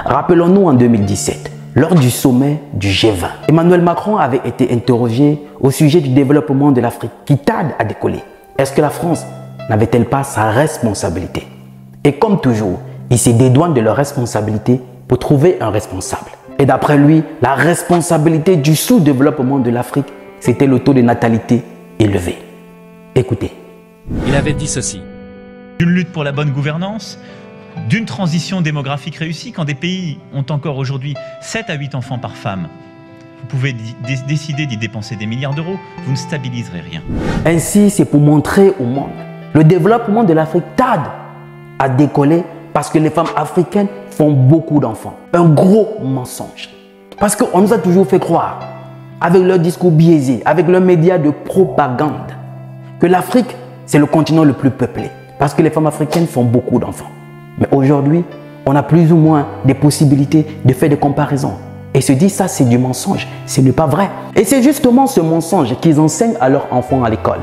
Rappelons-nous en 2017, lors du sommet du G20, Emmanuel Macron avait été interrogé au sujet du développement de l'Afrique qui tarde à décoller. Est-ce que la France n'avait-elle pas sa responsabilité? Et comme toujours, il se dédouane de leur responsabilité pour trouver un responsable. Et d'après lui, la responsabilité du sous-développement de l'Afrique, c'était le taux de natalité élevé. Écoutez. Il avait dit ceci. D'une lutte pour la bonne gouvernance, d'une transition démographique réussie, quand des pays ont encore aujourd'hui 7 à 8 enfants par femme, vous pouvez décider d'y dépenser des milliards d'euros, vous ne stabiliserez rien. Ainsi, c'est pour montrer au monde, le développement de l'Afrique tarde à décoller parce que les femmes africaines font beaucoup d'enfants. Un gros mensonge. Parce qu'on nous a toujours fait croire, avec leur discours biaisé, avec leurs médias de propagande, que l'Afrique, c'est le continent le plus peuplé. Parce que les femmes africaines font beaucoup d'enfants. Mais aujourd'hui, on a plus ou moins des possibilités de faire des comparaisons. Et se dit, ça c'est du mensonge, ce n'est pas vrai. Et c'est justement ce mensonge qu'ils enseignent à leurs enfants à l'école.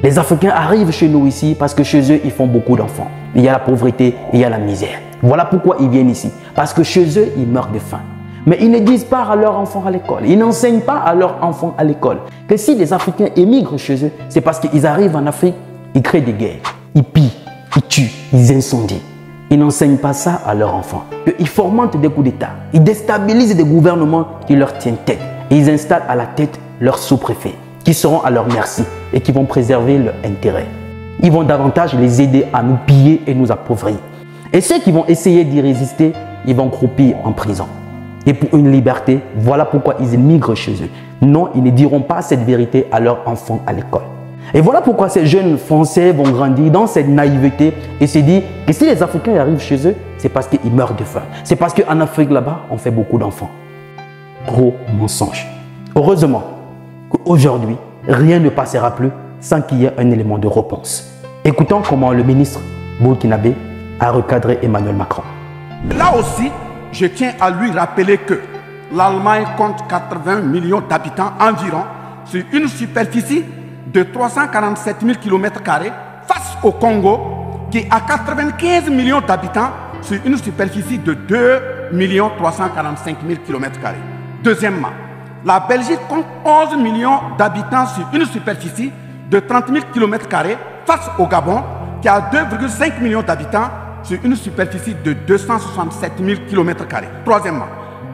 Les Africains arrivent chez nous ici parce que chez eux, ils font beaucoup d'enfants. Il y a la pauvreté, il y a la misère. Voilà pourquoi ils viennent ici. Parce que chez eux, ils meurent de faim. Mais ils ne disent pas à leurs enfants à l'école, ils n'enseignent pas à leurs enfants à l'école que si les Africains émigrent chez eux, c'est parce qu'ils arrivent en Afrique, ils créent des guerres, ils pillent, ils tuent, ils incendient. Ils n'enseignent pas ça à leurs enfants. Ils fomentent des coups d'État, ils déstabilisent des gouvernements qui leur tiennent tête. Et ils installent à la tête leurs sous-préfets, qui seront à leur merci et qui vont préserver leurs intérêts. Ils vont davantage les aider à nous piller et nous appauvrir. Et ceux qui vont essayer d'y résister, ils vont croupir en prison. Et pour une liberté, voilà pourquoi ils émigrent chez eux. Non, ils ne diront pas cette vérité à leurs enfants à l'école. Et voilà pourquoi ces jeunes Français vont grandir dans cette naïveté et se dire que si les Africains arrivent chez eux, c'est parce qu'ils meurent de faim. C'est parce qu'en Afrique là-bas, on fait beaucoup d'enfants. Gros mensonge. Heureusement qu'aujourd'hui, rien ne passera plus sans qu'il y ait un élément de réponse. Écoutons comment le ministre burkinabé a recadré Emmanuel Macron. Là aussi, je tiens à lui rappeler que l'Allemagne compte 80 millions d'habitants environ sur une superficie de 347 000 km² face au Congo qui a 95 millions d'habitants sur une superficie de 2 345 000 km². Deuxièmement, la Belgique compte 11 millions d'habitants sur une superficie de 30 000 km² face au Gabon qui a 2,5 millions d'habitants sur une superficie de 267 000 km². Troisièmement,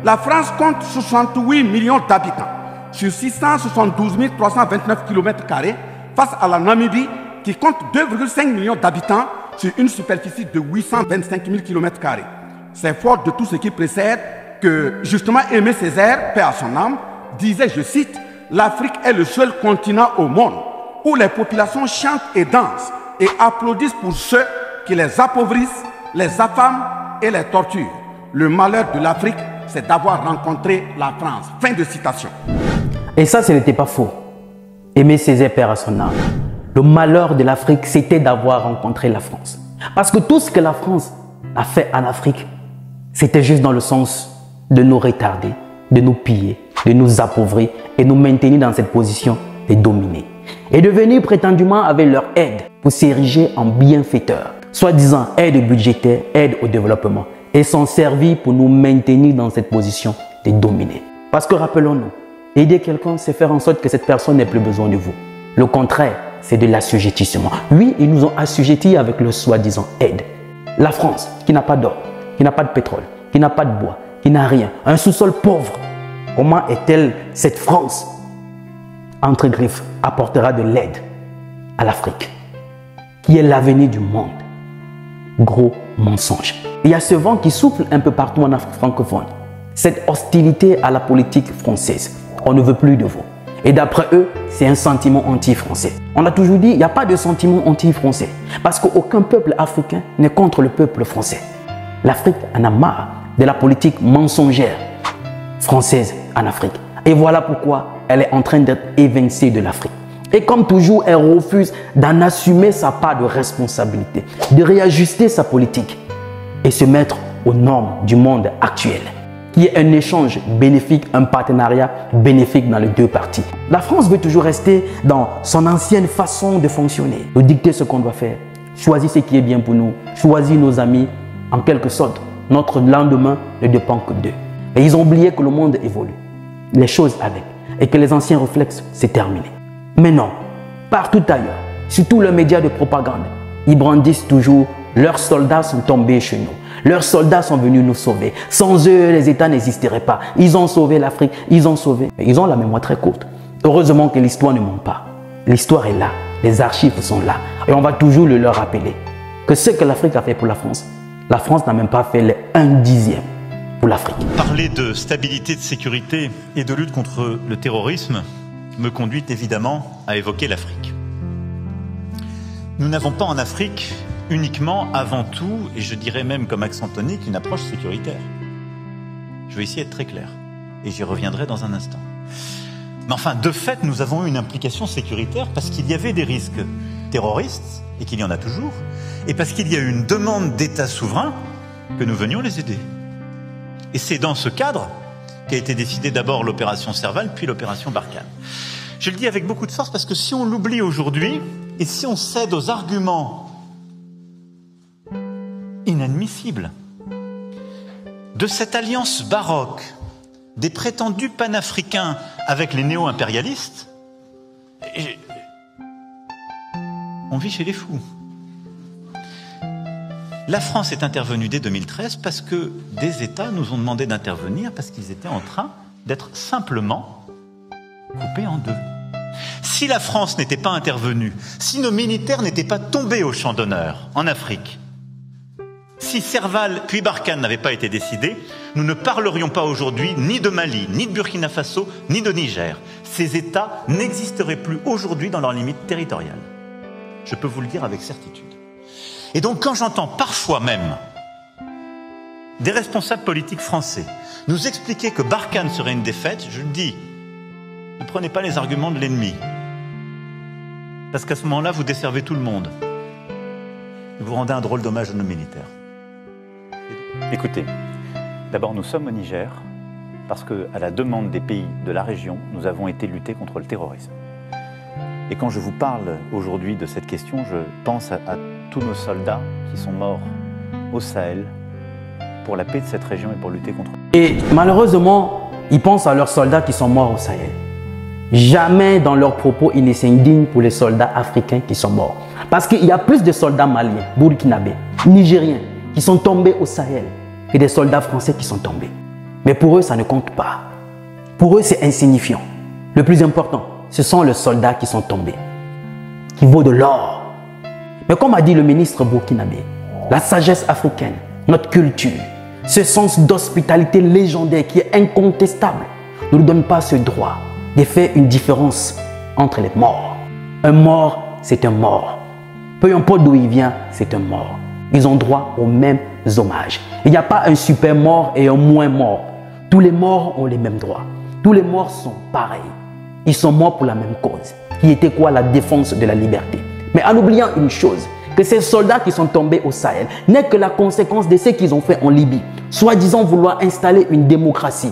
la France compte 68 millions d'habitants sur 672 329 km² face à la Namibie qui compte 2,5 millions d'habitants sur une superficie de 825 000 km². C'est fort de tout ce qui précède que justement Aimé Césaire, paix à son âme, disait, je cite, « L'Afrique est le seul continent au monde où les populations chantent et dansent et applaudissent pour ceux qui les appauvrissent, les affament et les torturent. Le malheur de l'Afrique, c'est d'avoir rencontré la France. » Fin de citation. Et ça, ce n'était pas faux. Aimé Césaire, père à son âme. Le malheur de l'Afrique, c'était d'avoir rencontré la France. Parce que tout ce que la France a fait en Afrique, c'était juste dans le sens de nous retarder, de nous piller, de nous appauvrir et nous maintenir dans cette position de dominer. Et de venir prétendument avec leur aide pour s'ériger en bienfaiteurs, soi-disant aide budgétaire, aide au développement, et s'en servir pour nous maintenir dans cette position de dominer. Parce que rappelons-nous, aider quelqu'un, c'est faire en sorte que cette personne n'ait plus besoin de vous. Le contraire, c'est de l'assujettissement. Oui, ils nous ont assujettis avec leur soi-disant aide. La France, qui n'a pas d'or, qui n'a pas de pétrole, qui n'a pas de bois, qui n'a rien, un sous-sol pauvre, comment est-elle cette France, entre griffes, apportera de l'aide à l'Afrique, qui est l'avenir du monde? Gros mensonge. Il y a ce vent qui souffle un peu partout en Afrique francophone. Cette hostilité à la politique française. On ne veut plus de vous. Et d'après eux, c'est un sentiment anti-français. On a toujours dit, il n'y a pas de sentiment anti-français. Parce qu'aucun peuple africain n'est contre le peuple français. L'Afrique en a marre de la politique mensongère française en Afrique. Et voilà pourquoi elle est en train d'être évincée de l'Afrique. Et comme toujours, elle refuse d'en assumer sa part de responsabilité, de réajuster sa politique et se mettre aux normes du monde actuel, qui est un échange bénéfique, un partenariat bénéfique dans les deux parties. La France veut toujours rester dans son ancienne façon de fonctionner, de dicter ce qu'on doit faire, choisir ce qui est bien pour nous, choisir nos amis, en quelque sorte, notre lendemain ne dépend que d'eux. Et ils ont oublié que le monde évolue, les choses avec, et que les anciens réflexes, c'est terminé. Mais non, partout ailleurs, sur tous les médias de propagande, ils brandissent toujours « leurs soldats sont tombés chez nous ». Leurs soldats sont venus nous sauver. Sans eux, les États n'existeraient pas. Ils ont sauvé l'Afrique, ils ont sauvé. Ils ont la mémoire très courte. Heureusement que l'histoire ne ment pas. L'histoire est là, les archives sont là. Et on va toujours le leur rappeler que ce que l'Afrique a fait pour la France n'a même pas fait les 1/10 pour l'Afrique. Parler de stabilité, de sécurité et de lutte contre le terrorisme me conduit évidemment à évoquer l'Afrique. Nous n'avons pas en Afrique uniquement, avant tout, et je dirais même comme accent tonique, une approche sécuritaire. Je vais ici être très clair, et j'y reviendrai dans un instant. Mais enfin, de fait, nous avons eu une implication sécuritaire parce qu'il y avait des risques terroristes, et qu'il y en a toujours, et parce qu'il y a eu une demande d'État souverain que nous venions les aider. Et c'est dans ce cadre qu'a été décidée d'abord l'opération Serval, puis l'opération Barkhane. Je le dis avec beaucoup de force parce que si on l'oublie aujourd'hui, et si on cède aux arguments inadmissible de cette alliance baroque des prétendus panafricains avec les néo-impérialistes, on vit chez les fous. La France est intervenue dès 2013 parce que des États nous ont demandé d'intervenir parce qu'ils étaient en train d'être simplement coupés en deux. Si la France n'était pas intervenue, si nos militaires n'étaient pas tombés au champ d'honneur en Afrique, si Serval puis Barkhane n'avaient pas été décidés, nous ne parlerions pas aujourd'hui ni de Mali, ni de Burkina Faso, ni de Niger. Ces États n'existeraient plus aujourd'hui dans leurs limites territoriales. Je peux vous le dire avec certitude. Et donc quand j'entends parfois même des responsables politiques français nous expliquer que Barkhane serait une défaite, je le dis, ne prenez pas les arguments de l'ennemi. Parce qu'à ce moment-là, vous desservez tout le monde. Et vous rendez un drôle d'hommage à nos militaires. Écoutez, d'abord nous sommes au Niger parce qu'à la demande des pays de la région, nous avons été lutter contre le terrorisme. Et quand je vous parle aujourd'hui de cette question, je pense à tous nos soldats qui sont morts au Sahel pour la paix de cette région et pour lutter contre... Et malheureusement, ils pensent à leurs soldats qui sont morts au Sahel. Jamais dans leurs propos, ils ne s'indignent pour les soldats africains qui sont morts. Parce qu'il y a plus de soldats maliens, burkinabés, nigériens, qui sont tombés au Sahel que des soldats français qui sont tombés. Mais pour eux, ça ne compte pas. Pour eux, c'est insignifiant. Le plus important, ce sont les soldats qui sont tombés, qui vaut de l'or. Mais comme a dit le ministre burkinabé, la sagesse africaine, notre culture, ce sens d'hospitalité légendaire qui est incontestable, ne nous donne pas ce droit de faire une différence entre les morts. Un mort, c'est un mort. Peu importe d'où il vient, c'est un mort. Ils ont droit aux mêmes hommages. Il n'y a pas un super mort et un moins mort. Tous les morts ont les mêmes droits. Tous les morts sont pareils. Ils sont morts pour la même cause, qui était quoi? La défense de la liberté. Mais en oubliant une chose, que ces soldats qui sont tombés au Sahel n'est que la conséquence de ce qu'ils ont fait en Libye, soi-disant vouloir installer une démocratie.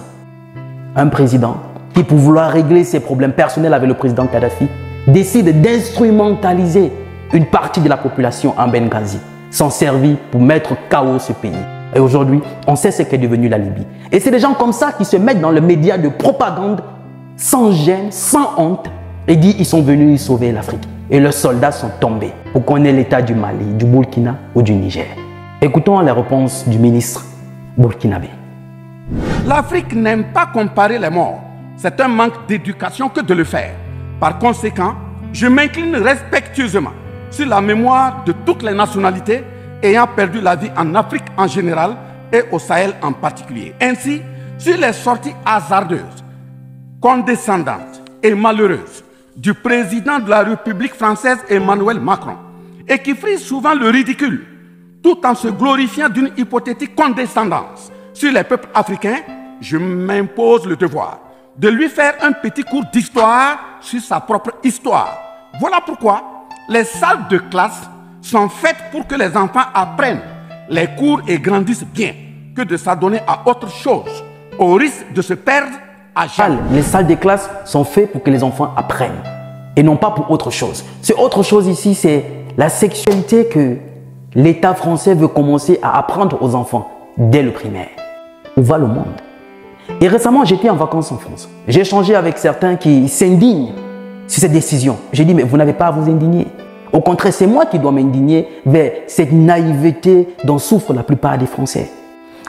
Un président qui, pour vouloir régler ses problèmes personnels avec le président Kadhafi, décide d'instrumentaliser une partie de la population en Benghazi, s'en servir pour mettre KO ce pays. Et aujourd'hui, on sait ce qu'est devenu la Libye. Et c'est des gens comme ça qui se mettent dans les médias de propagande, sans gêne, sans honte, et disent qu'ils sont venus sauver l'Afrique. Et leurs soldats sont tombés pour qu'on ait l'état du Mali, du Burkina ou du Niger. Écoutons les réponses du ministre burkinabé. L'Afrique n'aime pas comparer les morts. C'est un manque d'éducation que de le faire. Par conséquent, je m'incline respectueusement sur la mémoire de toutes les nationalités ayant perdu la vie en Afrique en général et au Sahel en particulier. Ainsi, sur les sorties hasardeuses, condescendantes et malheureuses du président de la République française Emmanuel Macron et qui frise souvent le ridicule tout en se glorifiant d'une hypothétique condescendance sur les peuples africains, je m'impose le devoir de lui faire un petit cours d'histoire sur sa propre histoire. Voilà pourquoi les salles de classe sont faites pour que les enfants apprennent les cours et grandissent bien, que de s'adonner à autre chose, au risque de se perdre à jamais. Les salles de classe sont faites pour que les enfants apprennent et non pas pour autre chose. C'est autre chose ici, c'est la sexualité que l'État français veut commencer à apprendre aux enfants dès le primaire. Où va le monde? Et récemment, j'étais en vacances en France. J'ai échangé avec certains qui s'indignent sur cette décision. J'ai dit, mais vous n'avez pas à vous indigner. Au contraire, c'est moi qui dois m'indigner vers cette naïveté dont souffrent la plupart des Français.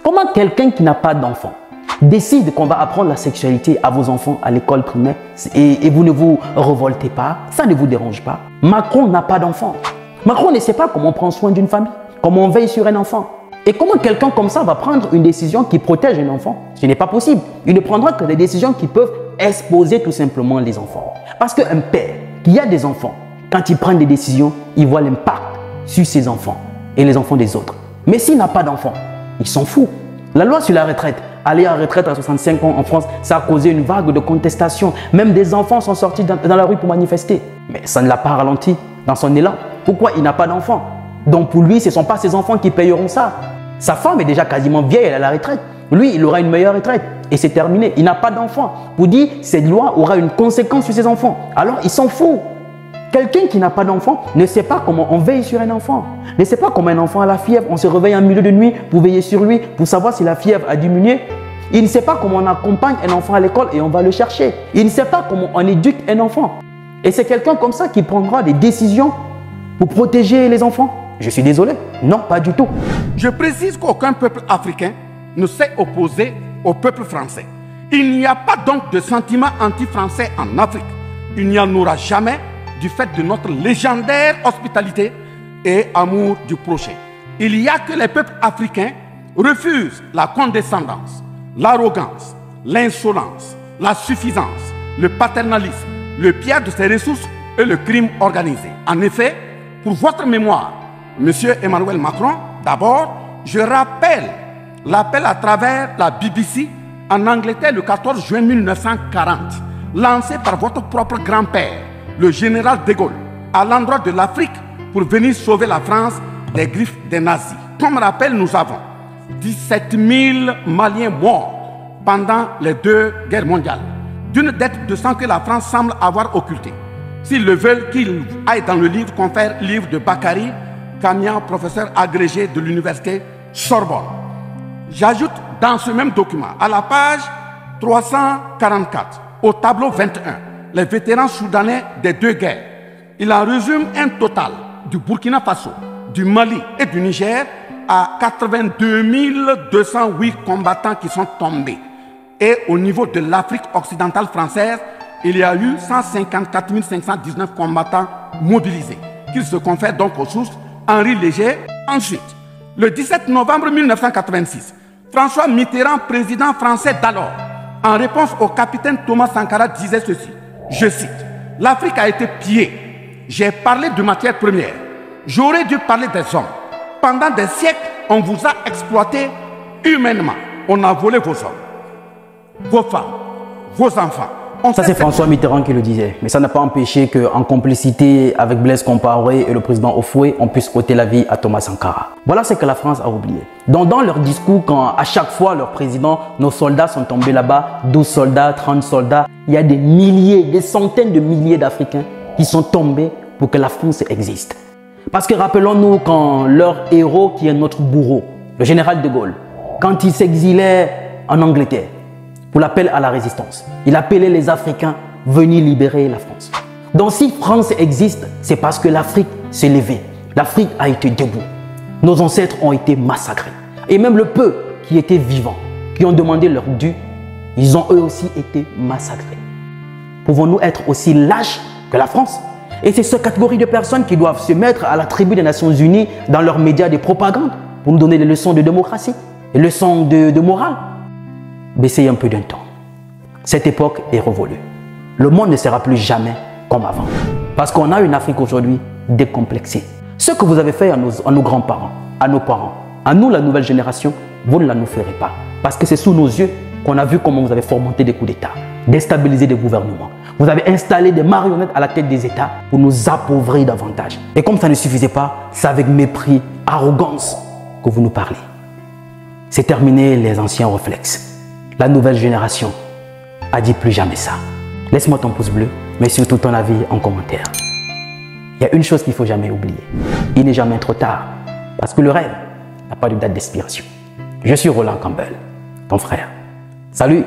Comment quelqu'un qui n'a pas d'enfant décide qu'on va apprendre la sexualité à vos enfants à l'école primaire et vous ne vous révoltez pas? Ça ne vous dérange pas? Macron n'a pas d'enfant. Macron ne sait pas comment on prend soin d'une famille, comment on veille sur un enfant. Et comment quelqu'un comme ça va prendre une décision qui protège un enfant? Ce n'est pas possible. Il ne prendra que des décisions qui peuvent exposer tout simplement les enfants. Parce qu'un père qui a des enfants, quand il prend des décisions, il voit l'impact sur ses enfants et les enfants des autres. Mais s'il n'a pas d'enfants, il s'en fout. La loi sur la retraite, aller en retraite à 65 ans en France, ça a causé une vague de contestation. Même des enfants sont sortis dans la rue pour manifester. Mais ça ne l'a pas ralenti dans son élan. Pourquoi il n'a pas d'enfants? Donc pour lui, ce ne sont pas ses enfants qui payeront ça. Sa femme est déjà quasiment vieille, elle est à la retraite. Lui, il aura une meilleure retraite. Et c'est terminé. Il n'a pas d'enfants. Pour dire, cette loi aura une conséquence sur ses enfants. Alors, il s'en fout. Quelqu'un qui n'a pas d'enfant ne sait pas comment on veille sur un enfant. Ne sait pas comment un enfant a la fièvre. On se réveille en milieu de nuit pour veiller sur lui, pour savoir si la fièvre a diminué. Il ne sait pas comment on accompagne un enfant à l'école et on va le chercher. Il ne sait pas comment on éduque un enfant. Et c'est quelqu'un comme ça qui prendra des décisions pour protéger les enfants. Je suis désolé. Non, pas du tout. Je précise qu'aucun peuple africain ne s'est opposé au peuple français. Il n'y a pas donc de sentiment anti-français en Afrique. Il n'y en aura jamais du fait de notre légendaire hospitalité et amour du prochain. Il y a que les peuples africains refusent la condescendance, l'arrogance, l'insolence, la suffisance, le paternalisme, le pillage de ses ressources et le crime organisé. En effet, pour votre mémoire, Monsieur Emmanuel Macron, d'abord, je rappelle l'appel à travers la BBC en Angleterre le 14 juin 1940, lancé par votre propre grand-père, le général de Gaulle, à l'endroit de l'Afrique pour venir sauver la France des griffes des nazis. Comme rappel, nous avons 17 000 Maliens morts pendant les 2 guerres mondiales, d'une dette de sang que la France semble avoir occultée. S'ils le veulent, qu'ils aillent dans le livre confère livre de Bakary Kamian, professeur agrégé de l'université Sorbonne. J'ajoute dans ce même document, à la page 344, au tableau 21, les vétérans soudanais des 2 guerres. Il en résume un total du Burkina Faso, du Mali et du Niger à 82 208 combattants qui sont tombés. Et au niveau de l'Afrique occidentale française, il y a eu 154 519 combattants mobilisés, qu'ils se confèrent donc aux sources Henri Léger. Ensuite, le 17 novembre 1986, François Mitterrand, président français d'alors, en réponse au capitaine Thomas Sankara, disait ceci, je cite, « L'Afrique a été pillée. J'ai parlé de matières premières. J'aurais dû parler des hommes. Pendant des siècles, on vous a exploité humainement. On a volé vos hommes, vos femmes, vos enfants. » Ça, c'est François Mitterrand qui le disait. Mais ça n'a pas empêché qu'en complicité avec Blaise Compaoré et le président Houphouët, on puisse ôter la vie à Thomas Sankara. Voilà ce que la France a oublié. Donc, dans leur discours, quand à chaque fois leur président, nos soldats sont tombés là-bas, 12 soldats, 30 soldats, il y a des milliers, des centaines de milliers d'Africains qui sont tombés pour que la France existe. Parce que rappelons-nous quand leur héros, qui est notre bourreau, le général de Gaulle, quand il s'exilait en Angleterre, pour l'appel à la résistance. Il appelait les Africains venir libérer la France. Donc si France existe, c'est parce que l'Afrique s'est levée. L'Afrique a été debout. Nos ancêtres ont été massacrés. Et même le peu qui étaient vivants, qui ont demandé leur dû, ils ont eux aussi été massacrés. Pouvons-nous être aussi lâches que la France? Et c'est cette catégorie de personnes qui doivent se mettre à la tribune des Nations Unies dans leurs médias de propagande pour nous donner des leçons de démocratie, des leçons de morale. Baissez un peu d'un temps. Cette époque est révolue. Le monde ne sera plus jamais comme avant. Parce qu'on a une Afrique aujourd'hui décomplexée. Ce que vous avez fait à nos grands-parents, à nos parents, à nous, la nouvelle génération, vous ne la nous ferez pas. Parce que c'est sous nos yeux qu'on a vu comment vous avez fomenté des coups d'État, déstabilisé des gouvernements. Vous avez installé des marionnettes à la tête des États pour nous appauvrir davantage. Et comme ça ne suffisait pas, c'est avec mépris, arrogance que vous nous parlez. C'est terminé les anciens réflexes. La nouvelle génération a dit plus jamais ça. Laisse-moi ton pouce bleu, mais surtout ton avis en commentaire. Il y a une chose qu'il ne faut jamais oublier. Il n'est jamais trop tard, parce que le rêve n'a pas de date d'expiration. Je suis Roland Campbell, ton frère. Salut!